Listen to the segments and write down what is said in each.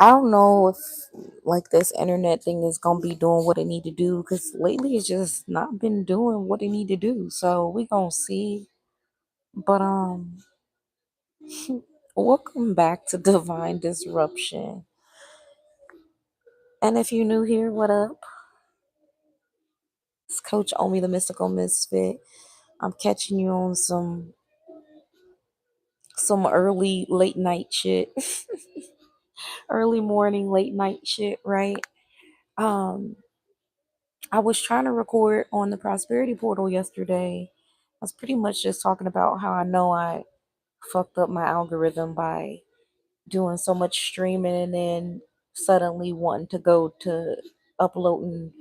I don't know if like this internet thing is gonna be doing what it need to do because lately it's just not been doing what it need to do. So we gonna see. But welcome back to Divine Disruption. And if you new here, what up? It's Coach Omi, the Mystical Misfit. I'm catching you on some early late night shit, early morning late night shit, right? Um, I was trying to record on the Prosperity Portal yesterday. I was pretty much just talking about how I know I fucked up my algorithm by doing so much streaming and then suddenly wanting to go to uploading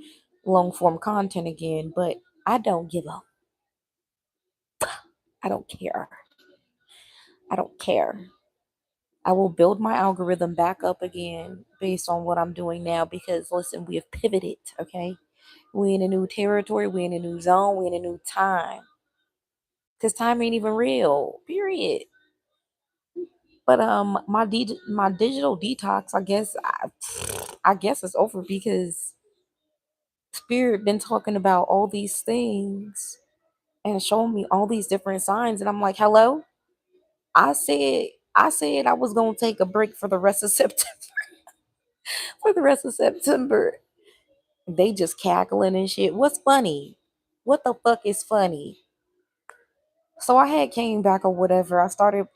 long form content again. But I don't give up. I don't care. I don't care. I will build my algorithm back up again based on what I'm doing now because listen, we have pivoted, okay? We in a new territory, we in a new zone, we in a new time. Cause time ain't even real. Period. But my digital detox, I guess it's over because Spirit been talking about all these things and showing me all these different signs, and I'm like, hello. I said I was gonna take a break for the rest of September. For the rest of September, they just cackling and shit. What's funny? What the fuck is funny? So I had came back or whatever. I started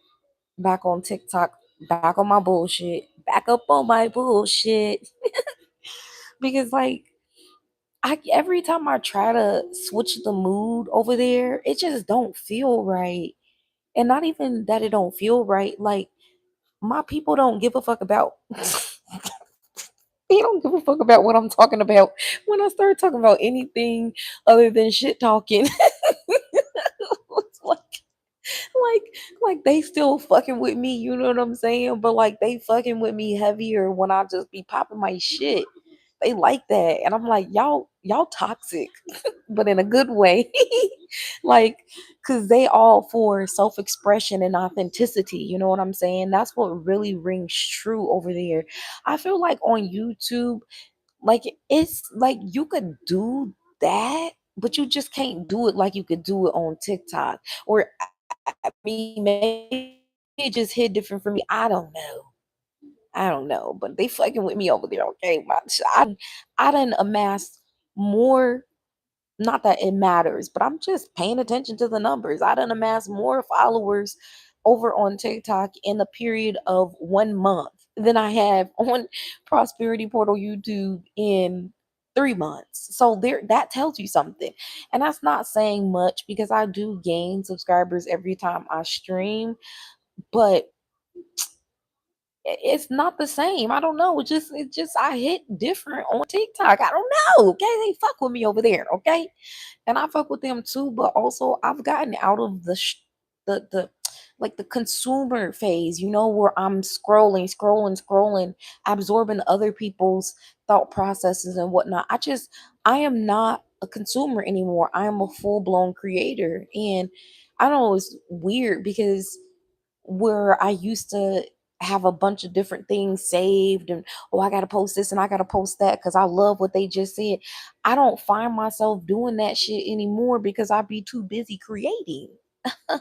back on TikTok, back on my bullshit, back up on my bullshit. Because like I every time I try to switch the mood over there, it just don't feel right. And not even that it don't feel right, like my people don't give a fuck about they don't give a fuck about what I'm talking about. When I start talking about anything other than shit talking, it's like like they still fucking with me, you know what I'm saying? But like they fucking with me heavier when I just be popping my shit. They like that. And I'm like, y'all toxic, but in a good way. Like, cause they all for self-expression and authenticity. You know what I'm saying? That's what really rings true over there. I feel like on YouTube, like it's like you could do that, but you just can't do it like you could do it on TikTok. Or I mean, maybe it just hit different for me. I don't know. I don't know, but they fucking with me over there. Okay, I done amassed more. Not that it matters, but I'm just paying attention to the numbers. I done amassed more followers over on TikTok in a period of 1 month than I have on Prosperity Portal YouTube in 3 months. So there, that tells you something, and that's not saying much because I do gain subscribers every time I stream, but it's not the same. I don't know. It just I hit different on TikTok. I don't know. Okay, they fuck with me over there. Okay, and I fuck with them too. But also, I've gotten out of the like the consumer phase. You know, where I'm scrolling, absorbing other people's thought processes and whatnot. I am not a consumer anymore. I am a full blown creator, and I know it's weird because where I used to have a bunch of different things saved and oh I gotta post this and I gotta post that because I love what they just said. I don't find myself doing that shit anymore because I be too busy creating. I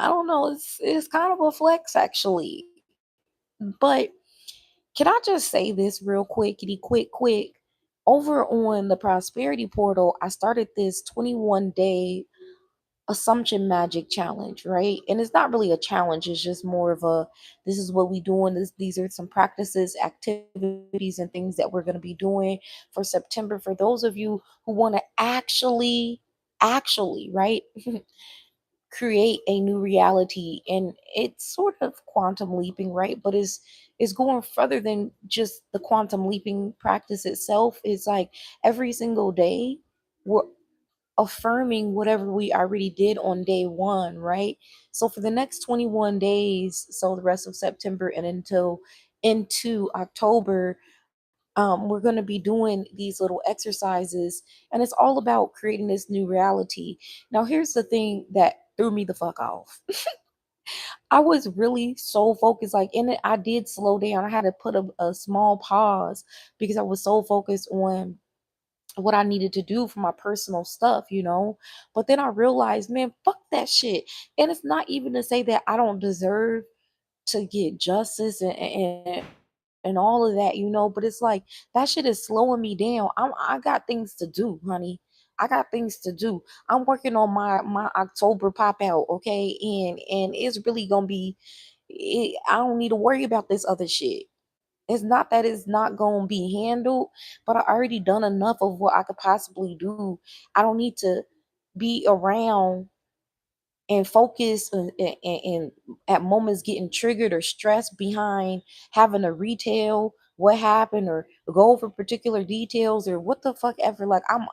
don't know, it's kind of a flex actually. But can I just say this real quick? Over on the prosperity portal, I started this 21 day assumption magic challenge, right? And it's not really a challenge, it's just more of a this is what we doing. These are some practices, activities, and things that we're going to be doing for September for those of you who want to actually, right? Create a new reality. And it's sort of quantum leaping, right? But is going further than just the quantum leaping practice itself. It's like every single day we're affirming whatever we already did on day one, right? So for the next 21 days, so the rest of September and until into October, we're going to be doing these little exercises, and it's all about creating this new reality. Now, here's the thing that threw me the fuck off. I was really so focused, like in it, I did slow down. I had to put a small pause because I was so focused on what I needed to do for my personal stuff. But then I realized, man, fuck that shit. And it's not even to say that I don't deserve to get justice and all of that, but it's like that shit is slowing me down. I got things to do, honey. I got things to do. I'm working on my October pop out, okay? And it's really gonna be I don't need to worry about this other shit. It's not that it's not gonna be handled, but I already done enough of what I could possibly do. I don't need to be around and focus and at moments getting triggered or stressed behind having to retell what happened or go over particular details or what the fuck ever. Like I'm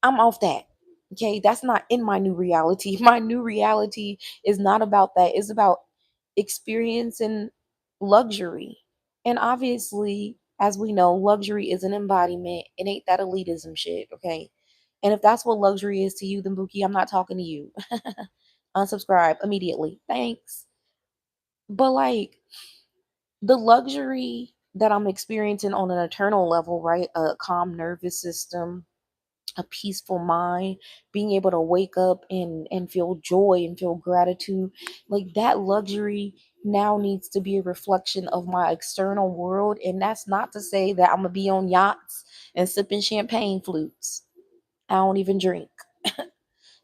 off that. Okay, that's not in my new reality. My new reality is not about that. It's about experiencing luxury. And obviously, as we know, luxury is an embodiment. It ain't that elitism shit, okay? And if that's what luxury is to you, then Buki, I'm not talking to you. Unsubscribe immediately. Thanks. But like the luxury that I'm experiencing on an eternal level, right? A calm nervous system, a peaceful mind, being able to wake up and feel joy and feel gratitude, like that luxury now needs to be a reflection of my external world. And that's not to say that I'm gonna be on yachts and sipping champagne flutes. I don't even drink.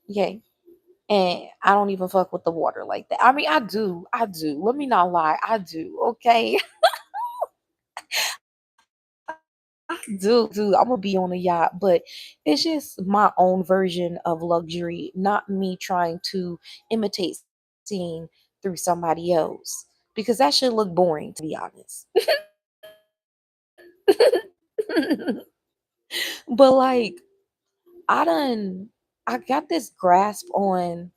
Okay. And I don't even fuck with the water like that. I mean, I do. Let me not lie, I do. Okay. Do. I'm gonna be on a yacht, but it's just my own version of luxury, not me trying to imitate seeing through somebody else. Because that should look boring, to be honest. But like I done I got this grasp on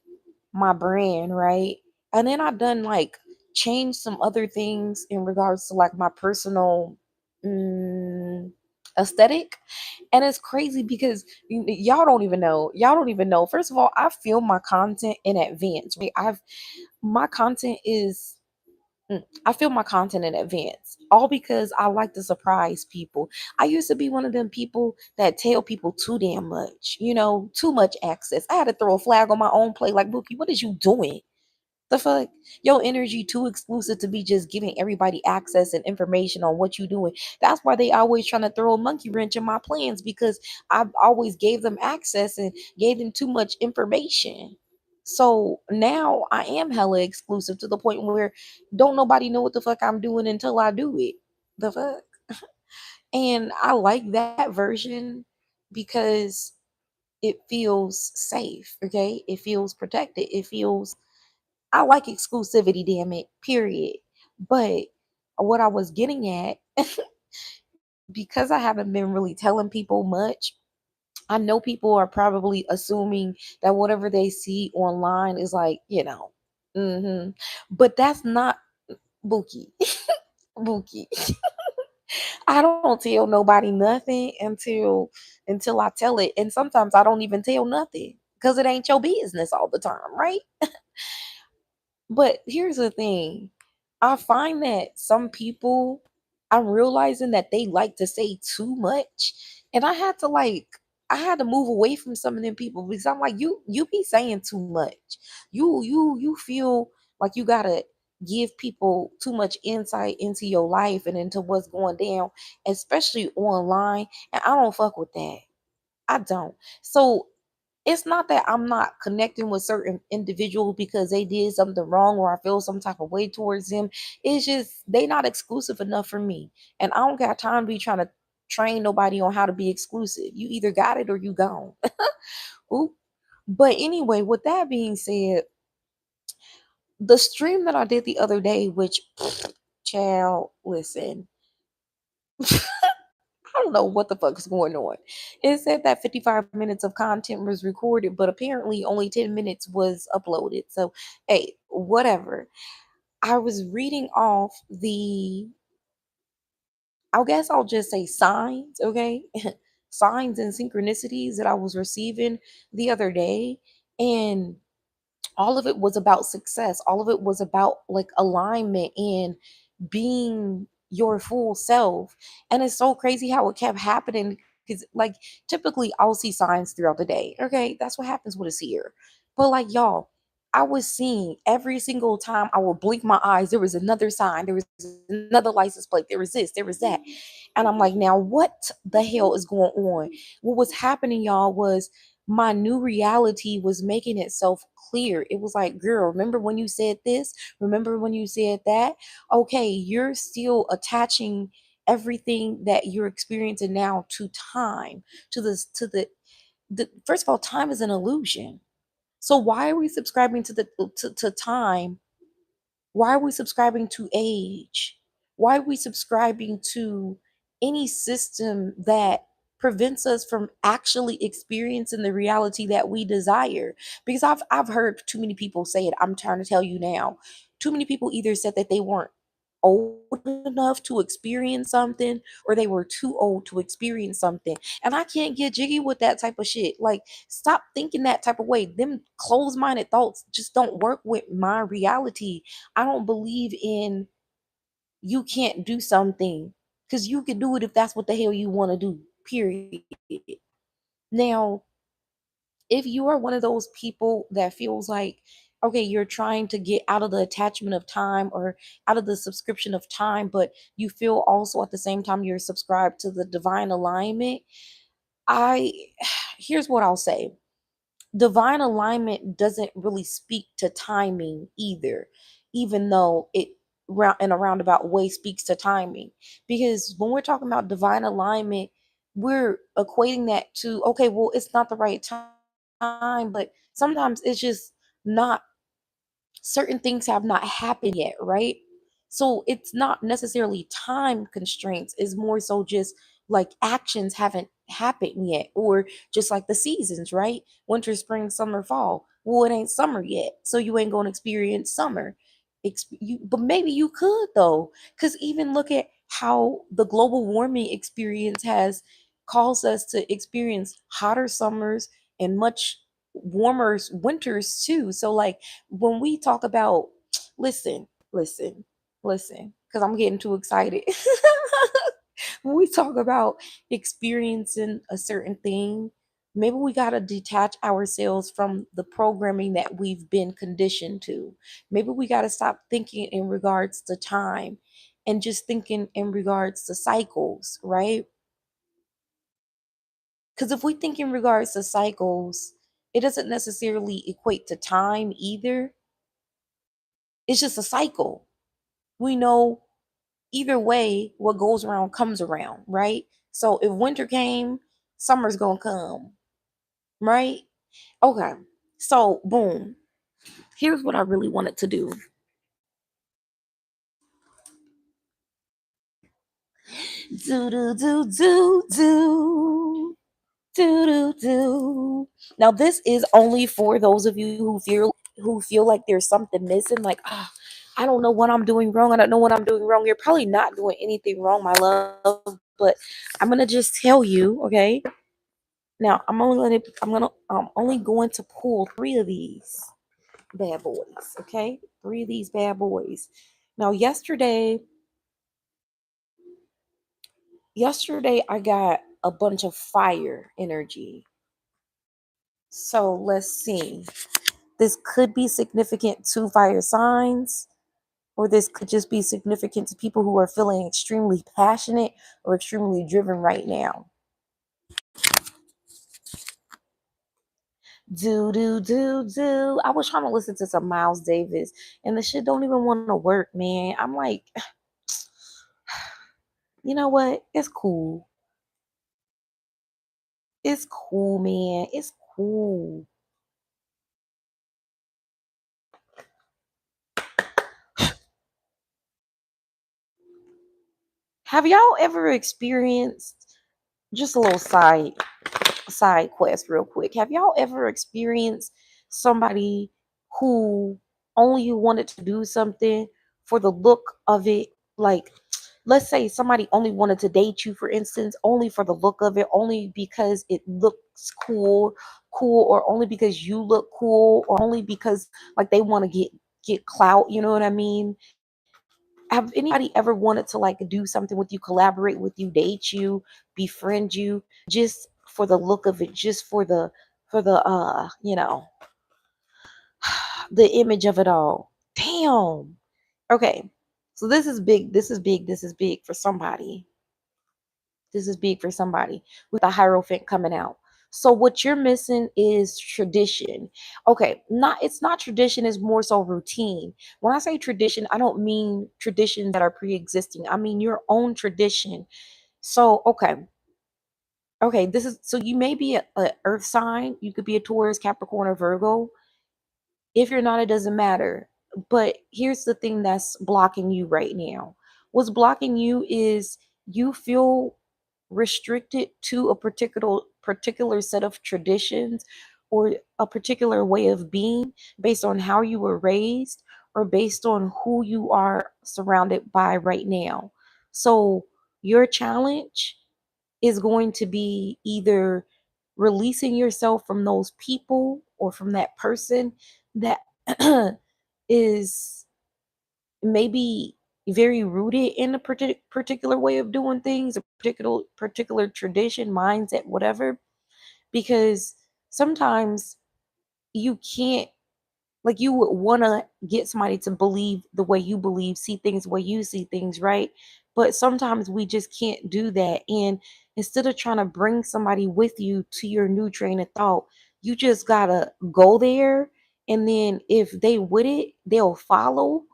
my brand, right? And then I done like changed some other things in regards to like my personal mm, aesthetic. And it's crazy because y'all don't even know. First of all, I film my content in advance, right? My content is I film my content in advance, all because I like to surprise people. I used to be one of them people that tell people too damn much, too much access. I had to throw a flag on my own play, like, Bookie, what is you doing? The fuck? Your energy too exclusive to be just giving everybody access and information on what you doing. That's why they always trying to throw a monkey wrench in my plans because I always gave them access and gave them too much information. So now I am hella exclusive to the point where don't nobody know what the fuck I'm doing until I do it. The fuck? And I like that version because it feels safe, okay? It feels protected. It feels I like exclusivity, damn it, period. But what I was getting at, because I haven't been really telling people much, I know people are probably assuming that whatever they see online is like, but that's not Bookie. Bookie. I don't tell nobody nothing until I tell it. And sometimes I don't even tell nothing because it ain't your business all the time, right? But here's the thing. I find that some people, I'm realizing that they like to say too much. And I had to move away from some of them people because I'm like, you be saying too much. You feel like you gotta give people too much insight into your life and into what's going down, especially online. And I don't fuck with that. I don't. So it's not that I'm not connecting with certain individuals because they did something wrong or I feel some type of way towards them. It's just they not exclusive enough for me. And I don't got time to be trying to train nobody on how to be exclusive. You either got it or you gone. Oop. But anyway, with that being said, the stream that I did the other day, which child, listen, I don't know what the fuck is going on. It said that 55 minutes of content was recorded, but apparently only 10 minutes was uploaded. So, hey, whatever. I was reading off I guess I'll just say signs, okay? Signs and synchronicities that I was receiving the other day. And all of it was about success. All of it was about like alignment and being your full self. And it's so crazy how it kept happening because, like, typically I'll see signs throughout the day. Okay, that's what happens with a seer. But, like, y'all, I was seeing every single time I would blink my eyes, there was another sign, there was another license plate, there was this, there was that. And I'm like, now what the hell is going on? What was happening, y'all, was my new reality was making itself clear. It was like, girl, remember when you said this? Remember when you said that? Okay, you're still attaching everything that you're experiencing now to time, to this, to the first of all, time is an illusion. So why are we subscribing to to time? Why are we subscribing to age? Why are we subscribing to any system that prevents us from actually experiencing the reality that we desire? Because I've heard too many people say it. I'm trying to tell you now. Too many people either said that they weren't old enough to experience something or they were too old to experience something. And I can't get jiggy with that type of shit. Like, stop thinking that type of way. Them closed-minded thoughts just don't work with my reality. I don't believe in you can't do something because you can do it if that's what the hell you want to do. Period. Now, if you are one of those people that feels like, okay, you're trying to get out of the attachment of time or out of the subscription of time, but you feel also at the same time you're subscribed to the divine alignment, I here's what I'll say. Divine alignment doesn't really speak to timing either, even though it in a roundabout way speaks to timing. Because when we're talking about divine alignment, we're equating that to, okay, well, it's not the right time, but sometimes it's just not, certain things have not happened yet, right? So it's not necessarily time constraints, it's more so just like actions haven't happened yet, or just like the seasons, right? Winter, spring, summer, fall. Well, it ain't summer yet, so you ain't gonna experience summer. But maybe you could though, because even look at how the global warming experience has caused us to experience hotter summers and much warmer winters too. So, like, when we talk about, listen, listen, because I'm getting too excited. When we talk about experiencing a certain thing, maybe we got to detach ourselves from the programming that we've been conditioned to. Maybe we got to stop thinking in regards to time and just thinking in regards to cycles, right? Because if we think in regards to cycles, it doesn't necessarily equate to time either. It's just a cycle. We know either way, what goes around comes around, right? So if winter came, summer's gonna come, right? Okay. So boom. Here's what I really wanted to do. Do do do do do do do do. Now this is only for those of you who feel like there's something missing, like, I don't know what I'm doing wrong. I don't know what I'm doing wrong. You're probably not doing anything wrong, my love. But I'm gonna just tell you, okay? Now I'm only going to pull three of these bad boys, okay? Three of these bad boys. Now yesterday I got a bunch of fire energy. So let's see. This could be significant to fire signs, or this could just be significant to people who are feeling extremely passionate or extremely driven right now. Do do do do. I was trying to listen to some Miles Davis, and the shit don't even want to work, man. I'm like, you know what? It's cool. It's cool, man. It's cool. Have y'all ever experienced, just a little side quest real quick? Have y'all ever experienced somebody who only wanted to do something for the look of it? Like, let's say somebody only wanted to date you, for instance, only for the look of it, only because it looks cool, or only because you look cool, or only because like they want to get clout, you know what I mean? Have anybody ever wanted to like do something with you, collaborate with you, date you, befriend you, just for the look of it, just for the the image of it all? Damn. Okay. So this is big. This is big. This is big for somebody. This is big for somebody with the Hierophant coming out. So what you're missing is tradition. Okay, not it's not tradition, it's more so routine. When I say tradition, I don't mean traditions that are pre-existing. I mean your own tradition. So, okay, this is so you may be a earth sign, you could be a Taurus, Capricorn, or Virgo. If you're not, it doesn't matter. But here's the thing that's blocking you right now. What's blocking you is you feel restricted to a particular set of traditions, or a particular way of being, based on how you were raised, or based on who you are surrounded by right now. So your challenge is going to be either releasing yourself from those people or from that person that is maybe very rooted in a particular way of doing things, a particular tradition, mindset, whatever. Because sometimes you can't, like, you would want to get somebody to believe the way you believe, see things the way you see things, right? But sometimes we just can't do that. And instead of trying to bring somebody with you to your new train of thought, you just gotta go there. And then if they with it, they'll follow.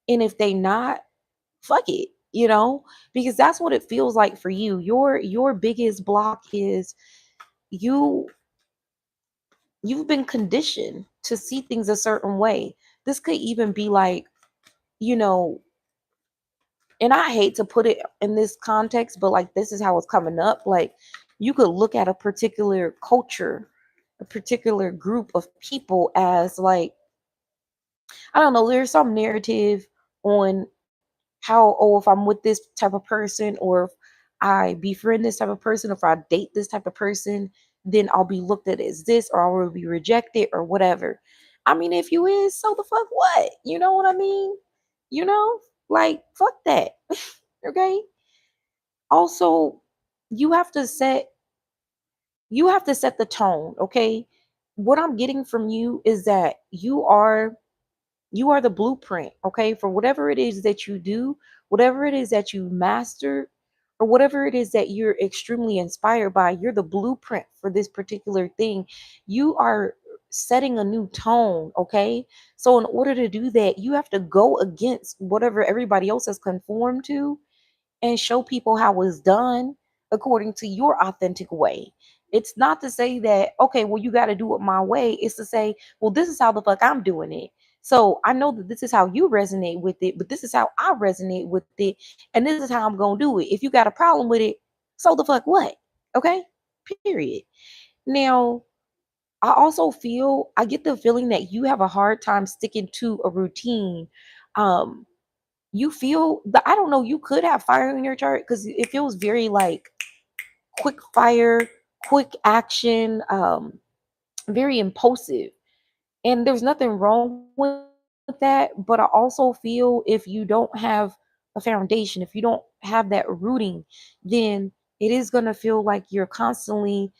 And if they not, fuck it, because that's what it feels like for you. Your biggest block is you you've been conditioned to see things a certain way. This could even be like, you know, and I hate to put it in this context, but like this is how it's coming up. Like you could look at a particular culture, a particular group of people as like, I don't know, there's some narrative on how, oh, if I'm with this type of person, or if I befriend this type of person, if I date this type of person, then I'll be looked at as this, or I will be rejected, or whatever. I mean, if you is, so the fuck what? You know what I mean? You know, like fuck that. Okay. Also, you have to set you have to set the tone. Okay. What I'm getting from you is that you are the blueprint, okay, for whatever it is that you do, whatever it is that you master, or whatever it is that you're extremely inspired by. You're the blueprint for this particular thing. You are setting a new tone, okay? So, in order to do that, you have to go against whatever everybody else has conformed to, and show people how it's done according to your authentic way. It's not to say that, okay, well, you got to do it my way. It's to say, well, this is how the fuck I'm doing it. So I know that this is how you resonate with it, but this is how I resonate with it. And this is how I'm going to do it. If you got a problem with it, so the fuck what? Okay? Period. Now, I get the feeling that you have a hard time sticking to a routine. Um, you feel that, I don't know, you could have fire in your chart because it feels very like quick fire, quick action, very impulsive. And there's nothing wrong with that. But I also feel if you don't have a foundation, if you don't have that rooting, then it is going to feel like you're constantly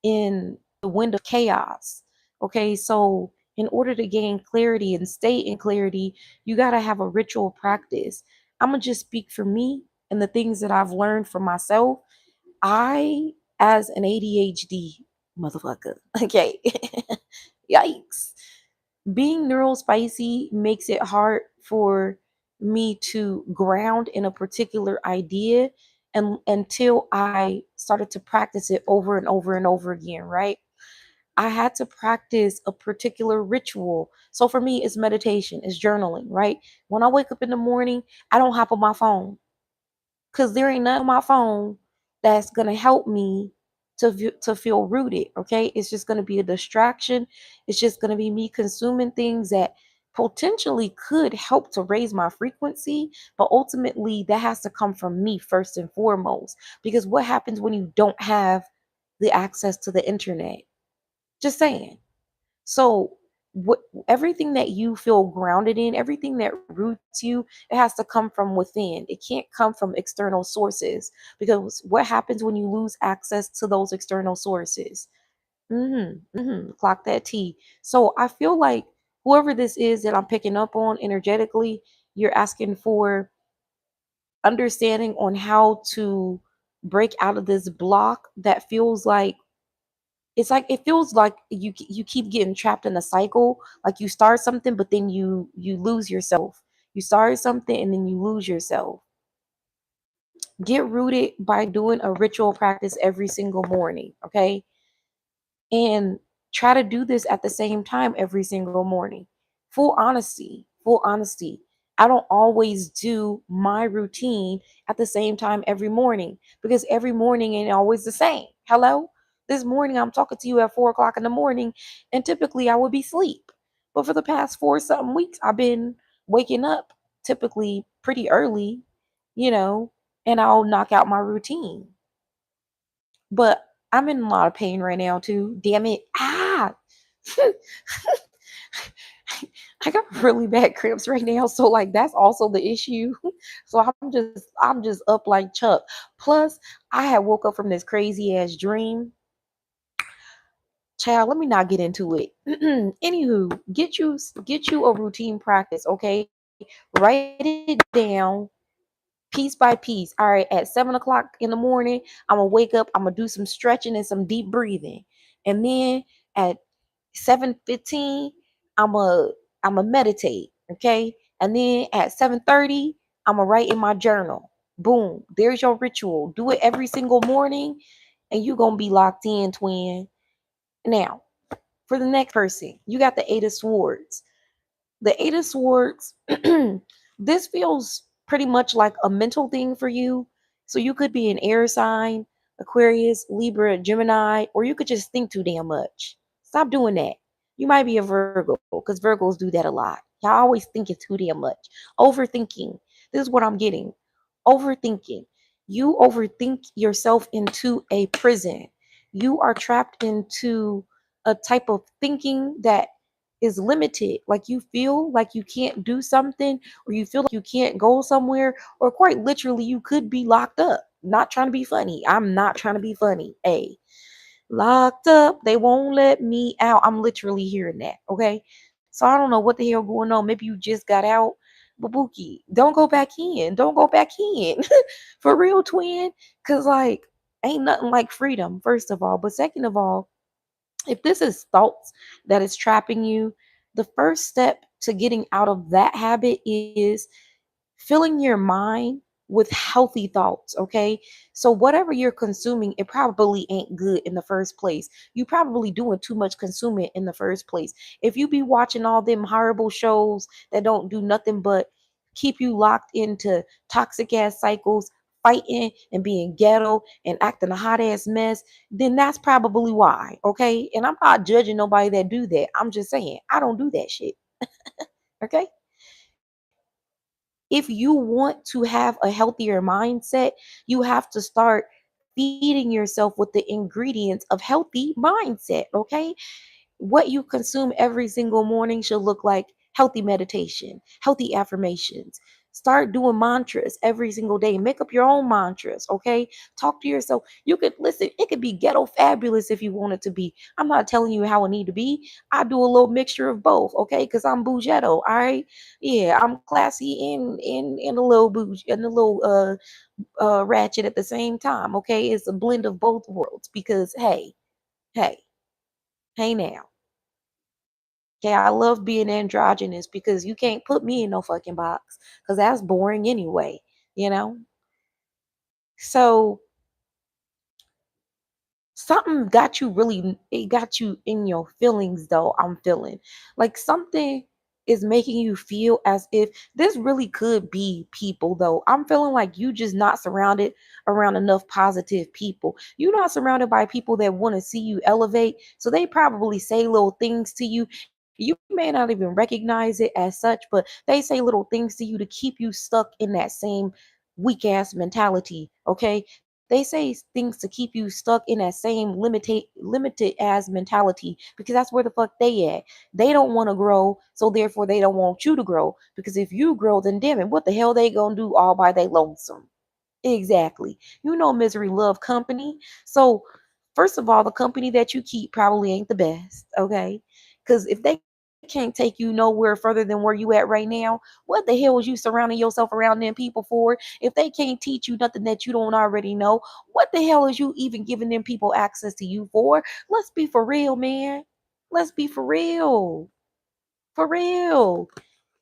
in the wind of chaos. Okay. So, in order to gain clarity and stay in clarity, you got to have a ritual practice. I'm going to just speak for me and the things that I've learned for myself. I, as an ADHD motherfucker, okay, yikes, being neurospicy makes it hard for me to ground in a particular idea, and until I started to practice it over and over and over again, right? I had to practice a particular ritual. So for me, it's meditation, it's journaling, right? When I wake up in the morning, I don't hop on my phone, because there ain't nothing on my phone that's gonna help me to feel rooted. Okay, it's just gonna be a distraction. It's just gonna be me consuming things that potentially could help to raise my frequency, but ultimately that has to come from me first and foremost. Because what happens when you don't have the access to the internet? Just saying. So what everything that you feel grounded in, everything that roots you, it has to come from within. It can't come from external sources because what happens when you lose access to those external sources? Clock that T. So I feel like whoever this is that I'm picking up on energetically, you're asking for understanding on how to break out of this block that feels like it feels like you keep getting trapped in a cycle. Like you start something, but then you lose yourself. You start something and then you lose yourself. Get rooted by doing a ritual practice every single morning, okay? And try to do this at the same time every single morning. Full honesty, full honesty. I don't always do my routine at the same time every morning because every morning ain't always the same. Hello? This morning I'm talking to you at 4 o'clock in the morning, and typically I would be asleep. But for the past 4 something weeks, I've been waking up typically pretty early, you know, and I'll knock out my routine. But I'm in a lot of pain right now too. Damn it. Ah. I got really bad cramps right now. So like that's also the issue. So I'm just up like Chuck. Plus, I had woke up from this crazy ass dream. Child, let me not get into it. Anywho, get you a routine practice, okay? Write it down piece by piece. All right, at 7 o'clock in the morning, I'm gonna wake up, I'm gonna do some stretching and some deep breathing. And then at 7:15, I'm a I'm a meditate, okay? And then at 7:30, I'm gonna write in my journal. Boom, there's your ritual. Do it every single morning and you're gonna be locked in, twin. Now, for the next person, you got the 8 of Swords. The 8 of Swords, this feels pretty much like a mental thing for you. So you could be an air sign, Aquarius, Libra, Gemini, or you could just think too damn much. Stop doing that. You might be a Virgo because Virgos do that a lot. Y'all always thinking too damn much. Overthinking. This is what I'm getting. Overthinking. You overthink yourself into a prison. You are trapped into a type of thinking that is limited. Like you feel like you can't do something, or you feel like you can't go somewhere, or quite literally, you could be locked up. Not trying to be funny. I'm not trying to be funny. Hey, locked up. They won't let me out. I'm literally hearing that. Okay. So I don't know what the hell going on. Maybe you just got out. Babuki, don't go back in. Don't go back in. For real, twin. Cause like ain't nothing like freedom, first of all. But second of all, if this is thoughts that is trapping you, the first step to getting out of that habit is filling your mind with healthy thoughts, okay? So whatever you're consuming, it probably ain't good in the first place. You probably doing too much consuming in the first place. If you be watching all them horrible shows that don't do nothing but keep you locked into toxic ass cycles, fighting and being ghetto and acting a hot ass mess, then that's probably why, okay? And I'm not judging nobody that do that. I'm just saying, I don't do that shit, okay? If you want to have a healthier mindset, you have to start feeding yourself with the ingredients of healthy mindset, okay? What you consume every single morning should look like healthy meditation, healthy affirmations. Start doing mantras every single day. Make up your own mantras, okay? Talk to yourself. You could listen, it could be ghetto fabulous if you want it to be. I'm not telling you how it need to be. I do a little mixture of both, okay? Because I'm bougetto, all right? Yeah, I'm classy and a little bougie and a little ratchet at the same time, okay? It's a blend of both worlds because hey, hey now. Okay, I love being androgynous because you can't put me in no fucking box because that's boring anyway, you know? So something got you really, it got you in your feelings though. I'm feeling like something is making you feel as if this really could be people though. I'm feeling like you just not surrounded around enough positive people. You're not surrounded by people that want to see you elevate. So they probably say little things to you You may not even recognize it as such, but they say little things to you to keep you stuck in that same weak ass mentality. Okay. They say things to keep you stuck in that same limited as mentality because that's where the fuck they at. They don't want to grow, so therefore they don't want you to grow. Because if you grow, then damn it, what the hell they gonna do all by they lonesome? Exactly. You know misery love company. So first of all, the company that you keep probably ain't the best, okay? Because if they can't take you nowhere further than where you at right now, what the hell is you surrounding yourself around them people for? If they can't teach you nothing that you don't already know, what the hell is you even giving them people access to you for? Let's be for real, man. Let's be for real. For real.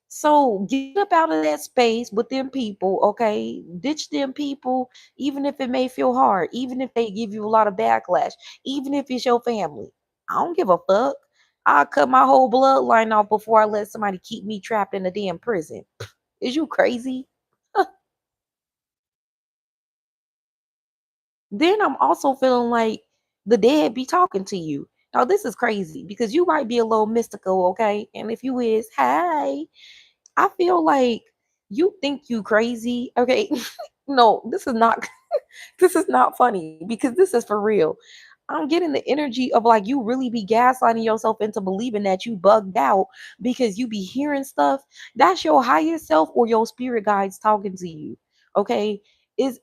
So get up out of that space with them people, okay? Ditch them people, even if it may feel hard, even if they give you a lot of backlash, even if it's your family. I don't give a fuck. I'll cut my whole bloodline off before I let somebody keep me trapped in a damn prison. Is you crazy? Then I'm also feeling like the dead be talking to you. Now this is crazy because you might be a little mystical, okay? And if you is, hey, I feel like you think you crazy. Okay. No, this is not this is not funny because this is for real. I'm getting the energy of like you really be gaslighting yourself into believing that you bugged out because you be hearing stuff. That's your higher self or your spirit guides talking to you. Okay? Is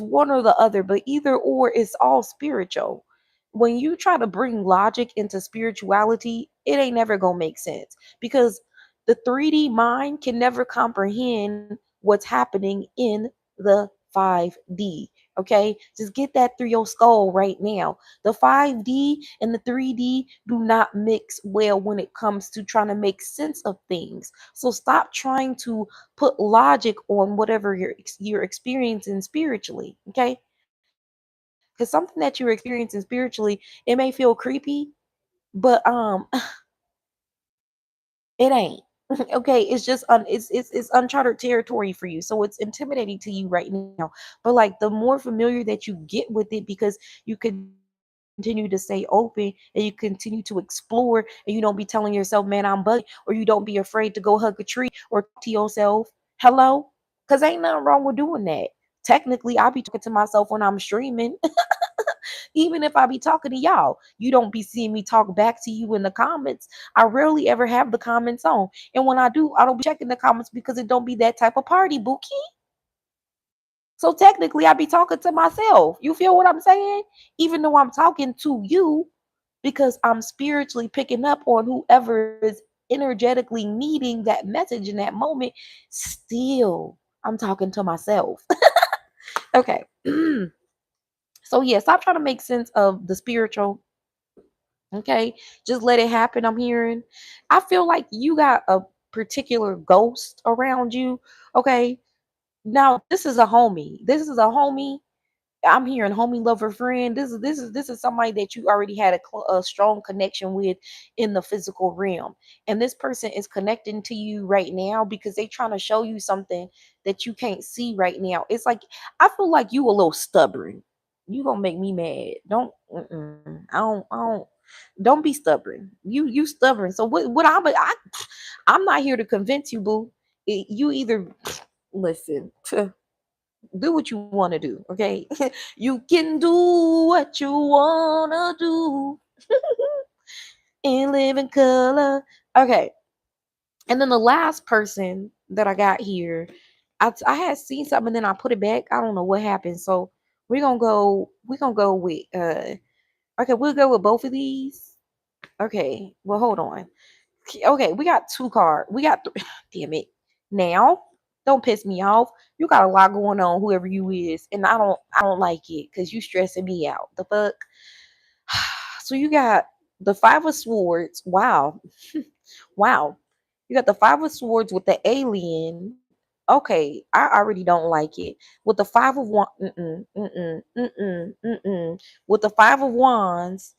one or the other, but either or it's all spiritual. When you try to bring logic into spirituality, it ain't never gonna make sense because the 3D mind can never comprehend what's happening in the 5D. Okay, just get that through your skull right now. The 5D and the 3D do not mix well when it comes to trying to make sense of things. So stop trying to put logic on whatever you're experiencing spiritually. Okay, because something that you're experiencing spiritually, it may feel creepy, but it ain't. Okay, it's just it's uncharted territory for you. So it's intimidating to you right now. But like the more familiar that you get with it because you continue to stay open and you continue to explore and you don't be telling yourself, man, I'm bugging, or you don't be afraid to go hug a tree or talk to yourself. Hello? Cause ain't nothing wrong with doing that. Technically, I'll be talking to myself when I'm streaming. Even if I be talking to y'all, you don't be seeing me talk back to you in the comments. I rarely ever have the comments on. And when I do, I don't be checking the comments because it don't be that type of party, Bookie. So technically, I be talking to myself. You feel what I'm saying? Even though I'm talking to you, because I'm spiritually picking up on whoever is energetically needing that message in that moment, still, I'm talking to myself. Okay. So yeah, stop trying to make sense of the spiritual. Okay, just let it happen. I'm hearing. I feel like you got a particular ghost around you. Okay, now this is a homie. This is a homie. I'm hearing homie, lover, friend. This is somebody that you already had a strong connection with in the physical realm, and this person is connecting to you right now because they trying to show you something that you can't see right now. It's like I feel like you a little stubborn. You gonna make me mad. Don't. I don't. I don't. Don't be stubborn. You stubborn. So what I'm not here to convince you, boo. You either listen. Do what you want to do, okay? You can do what you want to do and live in color. Okay. And then the last person that I got here, I had seen something and then I put it back. I don't know what happened. So we're gonna go with okay, we'll go with both of these. Okay, well hold on. Okay, we got two cards. We got damn it. Now, don't piss me off. You got a lot going on, whoever you is, and I don't like it because you stressing me out. The fuck. So you got the five of swords. Wow, wow. You got the five of swords with the alien. Okay, I already don't like it. With the five of wands, with the five of wands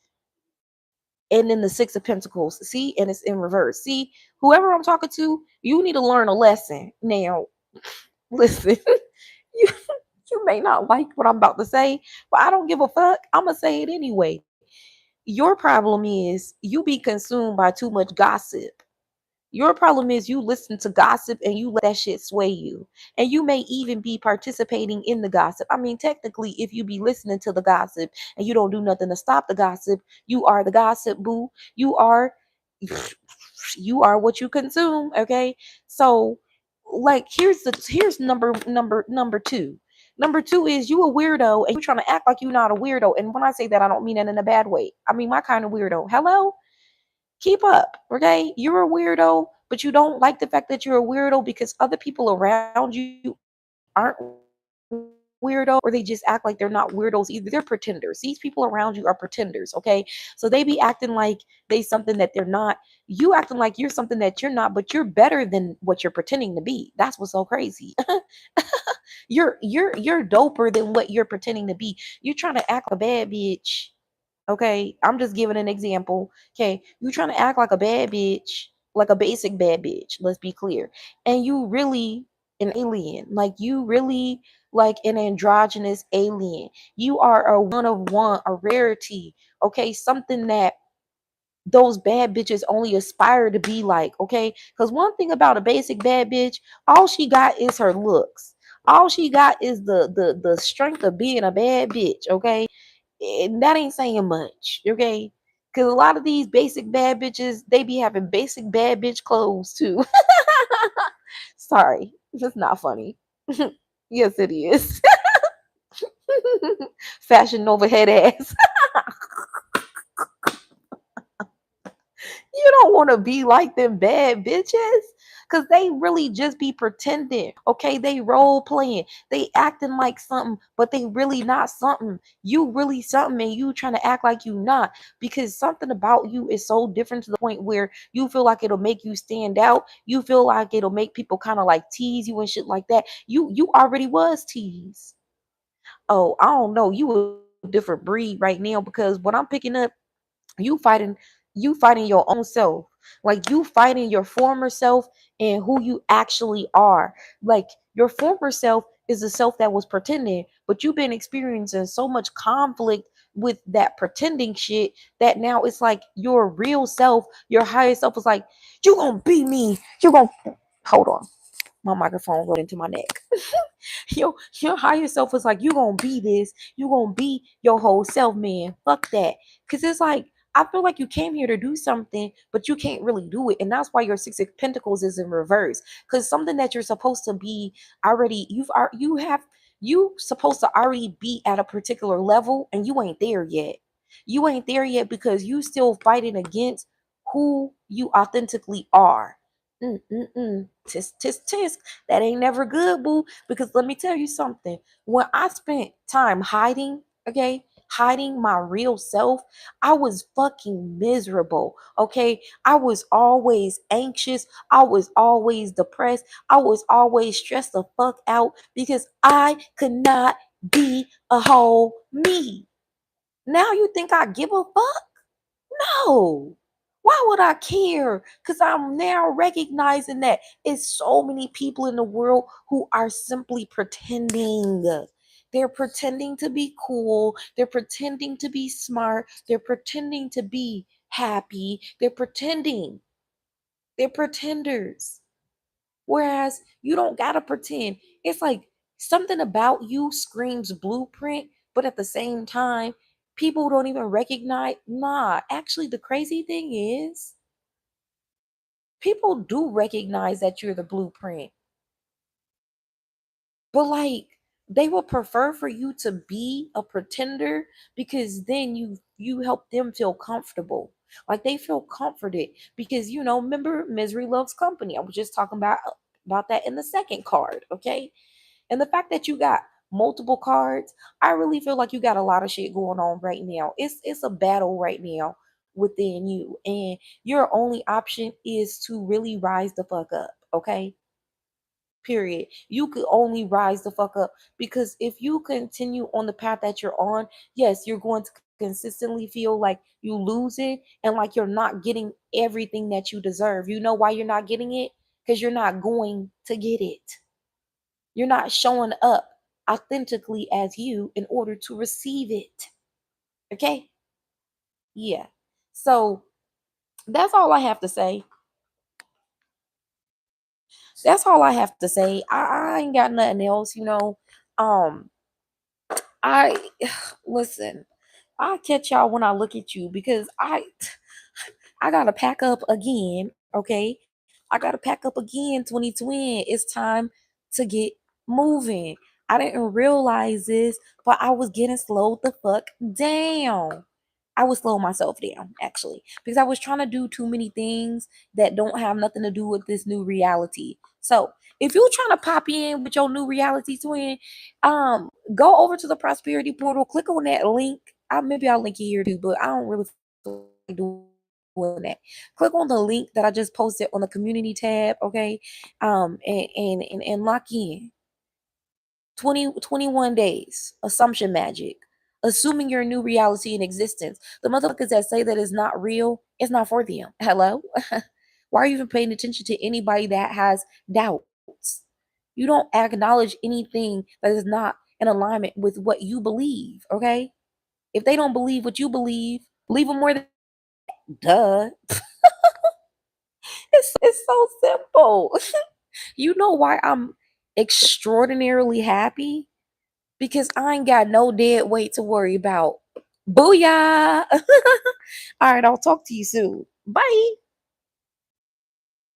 and then the six of pentacles. See, and it's in reverse. See, whoever I'm talking to, you need to learn a lesson. Now, listen, you you may not like what I'm about to say, but I don't give a fuck. I'm gonna say it anyway. Your problem is you be consumed by too much gossip. Your problem is you listen to gossip and you let that shit sway you. And you may even be participating in the gossip. I mean, technically, if you be listening to the gossip and you don't do nothing to stop the gossip, you are the gossip, boo. You are what you consume, okay? So like here's number two. Number two is you a weirdo and you trying to act like you're not a weirdo. And when I say that, I don't mean it in a bad way. I mean my kind of weirdo. Hello? Keep up, okay? You're a weirdo, but you don't like the fact that you're a weirdo because other people around you aren't weirdo, or they just act like they're not weirdos either. They're pretenders. These people around you are pretenders, okay? So they be acting like they something that they're not. You acting like you're something that you're not, but you're better than what you're pretending to be. That's what's so crazy. You're doper than what you're pretending to be. You're trying to act like a bad bitch. Okay, I'm just giving an example. Okay, you trying to act like a bad bitch, like a basic bad bitch. Let's be clear. And you really an alien. Like you really like an androgynous alien. You are a one of one, a rarity. Okay, something that those bad bitches only aspire to be like. Okay, because one thing about a basic bad bitch, all she got is her looks. All she got is the strength of being a bad bitch. Okay, and that ain't saying much, okay? Because a lot of these basic bad bitches, they be having basic bad bitch clothes too. Sorry, it's not funny. Yes, it is. Fashion Nova head ass. You don't want to be like them bad bitches because they really just be pretending. Okay, they role playing, they acting like something, but they really not something. You really something and you trying to act like you not because something about you is so different to the point where you feel like it'll make you stand out. You feel like it'll make people kind of like tease you and shit like that. You already was teased. Oh, I don't know. You a different breed right now because what I'm picking up, you fighting you fighting your own self, like you fighting your former self and who you actually are. Like your former self is the self that was pretending, but you've been experiencing so much conflict with that pretending shit that now it's like your real self, your higher self is like, you gonna be me, you gonna hold on, my microphone rolled into my neck. Your higher self is like, you gonna be this, you gonna be your whole self, man. Fuck that. Cause it's like, I feel like you came here to do something, but you can't really do it. And that's why your six of pentacles is in reverse. Cause something that you're supposed to be already, you supposed to already be at a particular level and you ain't there yet. You ain't there yet because you still fighting against who you authentically are. Tisk, tisk, tisk. That ain't never good, boo. Because let me tell you something. When I spent time hiding, okay, hiding my real self, I was fucking miserable, okay? I was always anxious. I was always depressed. I was always stressed the fuck out because I could not be a whole me. Now you think I give a fuck? No. Why would I care? Because I'm now recognizing that it's so many people in the world who are simply pretending. They're pretending to be cool. They're pretending to be smart. They're pretending to be happy. They're pretending. They're pretenders. Whereas you don't gotta pretend. It's like something about you screams blueprint, but at the same time, people don't even recognize. Nah, actually, the crazy thing is, people do recognize that you're the blueprint, but like they will prefer for you to be a pretender because then you help them feel comfortable. Like they feel comforted because remember misery loves company. I was just talking about that in the second card, okay? And the fact that you got multiple cards, I really feel like you got a lot of shit going on right now. It's a battle right now within you. And your only option is to really rise the fuck up. Okay. Period. You could only rise the fuck up because if you continue on the path that you're on, yes, you're going to consistently feel like you losing and like you're not getting everything that you deserve. You know why you're not getting it? Because you're not going to get it. You're not showing up authentically as you in order to receive it. Okay? Yeah. So that's all I have to say. That's all I have to say. I ain't got nothing else. Um, I listen. I'll catch y'all when I look at you because I gotta pack up again. Okay, I gotta pack up again. 2020. It's time to get moving. I didn't realize this, but I was getting slowed the fuck down. I was slowing myself down actually because I was trying to do too many things that don't have nothing to do with this new reality. So if you're trying to pop in with your new reality twin, go over to the prosperity portal, click on that link. Maybe I'll link it here too, but I don't really feel like doing that. Click on the link that I just posted on the community tab, okay? And lock in. 21 days. Assumption magic. Assuming your new reality in existence. The motherfuckers that say that is not real, it's not for them. Hello? Why are you even paying attention to anybody that has doubts? You don't acknowledge anything that is not in alignment with what you believe, okay? If they don't believe what you believe, leave them where they duh. It's so simple. You know why I'm extraordinarily happy? Because I ain't got no dead weight to worry about. Booyah! All right, I'll talk to you soon. Bye.